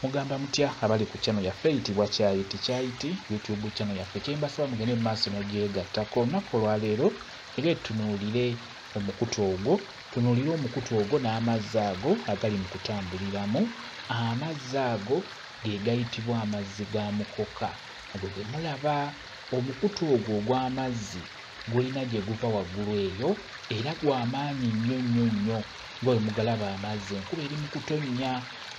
Mugamba mutya abali ku channel yaffe eyitibwa Kyayiti YouTube channel yaffe. Kyembasaba mugende mu maaso n'ogyegattako olunaku olwaleero era tunuulire omukutu ogwo. Tunuulire omukutu ogwo n'amazzi ago agali mu kutambuliramu. Amazzi ago ge gayitibwa amazzi ga mukoka. Ago ge mulaba. Omukutu ogwo ogw'amazzi gulina gye guva waggulu eyo era gw'amaanyi nnyo. Bwe mugalaba amazzi enkuba eri mu kutonnya,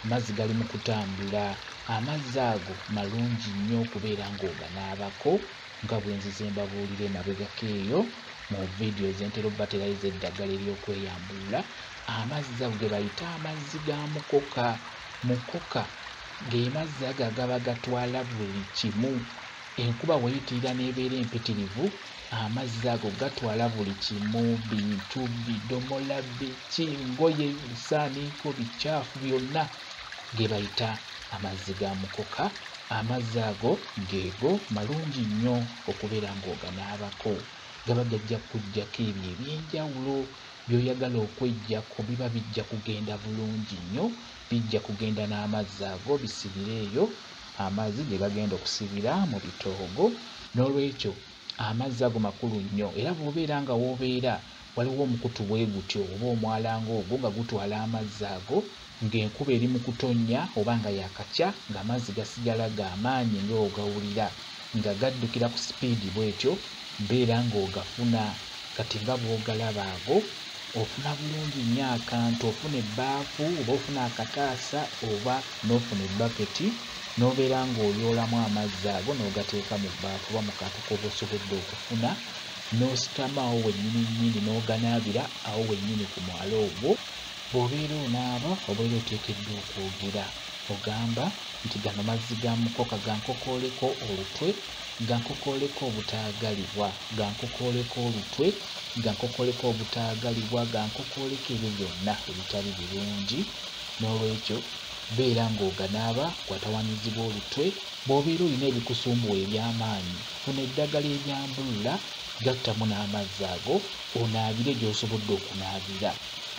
amazzi gali mu kutambula. Amazzi ago malungi nnyo okubeera ng'oganaabako nga bwe nzize mbabuulira emabegako eyo mu vidiyo zentera obbaterayo z'eddagala ery'okweyambulula. Amazzi ago ge bayita amazzi ga mukoka. Mukoka ge mazzi ago agaba gatwala buli kimu. Enkuba bw'eyitirira n'ebeera empitirivu, amazzi ago gatwala buli kimu, bintu, bidomola, biki, ngoye, bisaaniiko, bicaafu byonna ge bayita amazzi ga mukoka. Amazzi ago geego malungi nnyo okubeera ng'oganaabako. Gaba gajja kuggyako ebyo eby'enjawulo by'oyagala okweggyako, biba bijja kugenda bulungi nnyo. Bijja kugenda n'amazzi ago bisibire eyo amazzi gye gagenda okusibira mu bitoogo. N'olwekyo amazzi ago makulu nnyo era bw'obeera nga w'obeera waliwo omukutu bwe gutyo oba omwala ng'ogwo nga gutwala amazzi ago ng'enkuba eri mu kutonnya oba nga yaakakya ng'amazzi gasigala g'amaanyi ng'ogawulira nga gaddukira ku sipiidi bw'etyo, mbeera ng'ogafuna. Kati nga bw'ogalaba ago ofuna bulungi nnyo akantu, ofuna ebbaafu oba ofuna akataasa oba n'ofuna ebbaketi n'obeera ng'oyoolamu amazzi ago n'ogateeka mu bbaafu oba mu kantu k'oba osobodde okufuna n'ositama awo wennyini n'oganaabira awo wennyini ku mwalo ogwo. Bw'obeera onaaba obeera oteekeddwa okwogera ogamba nti gano mazzi ga mukoka gankokooleko olutwe, gankokooleko obutaagalibwa, gankokooleko olutwe, gankokooleko obutaagalibwa, gankokooleko ebyo byonna ebitali birungi. N'olwekyo beera ng'oganaaba gwatawaanyizibwa olutwe. Bw'obeera olina ebikusumbuwa eby'amaanyi, funa eddagala eryambulula, gattamu n'amazzi ago onaabire gy'osobodde okunaabira.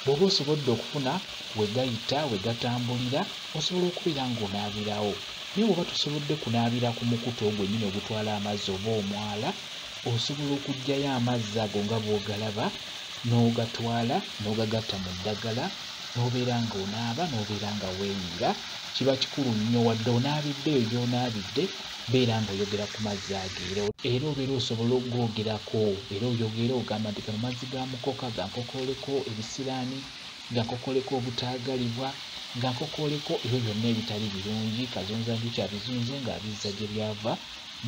Bw'oba osobodde okufuna we gayita we gatambulira osobola okubeera ng'onaabirawo. Naye bw'oba tosobodde kunaabira ku mukutu ogwo nnyini ogutwala amazzi oba omwala, osobola okuggyayo amazzi ago nga bw'ogalaba n'ogatwala n'ogagatta mu ddagala n'obeera ng'onaaba n'obeera nga weeyiga. Kiba kikulu nnyo wadde onaabidde eyo gy'onaabidde, beera ng'oyogera ku mazzi ago era obeera osobola ogoogerako era oyogera ogamba nti gano mazzi ga mukoka gankokooleko ebisiraani, gankokooleko obutaagalibwa, gankokooleko ebyo byonna ebitali birungi, kazunza njuki abizunze ng'abizza gye byava.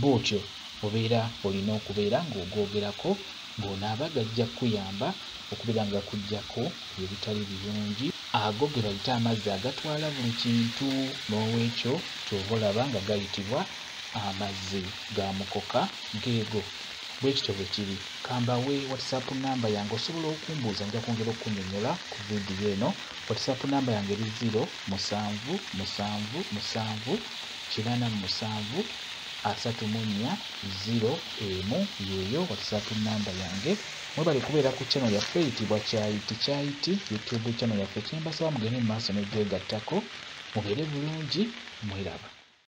Bw'otyo obeera olina okubeera ng'ogoogerako ng'onaaba gajja kukuyamba okubeera nga kuggyako ebitali birungi. Ago ge bayita amazzi agatwala buli kintu. N'olwekyo ky'oba olaba nga gayitibwa amazzi ga mukoka geego. Bwe kityo bwe kiri. Kambawe WhatsApp namba yange osobola okumbuuza, nja kwongera okunnyonnyola ku vidiyo eno. WhatsApp namba yange eri 0777873401 yeeyo WhatsApp namba yange. Mwebale kubeera ku channel yaffe eyitibwa Kyayiti YouTube channel yaffe. Kyembasaba mugende mu maaso n'ogyegattako mubeere bulungi, mweraba.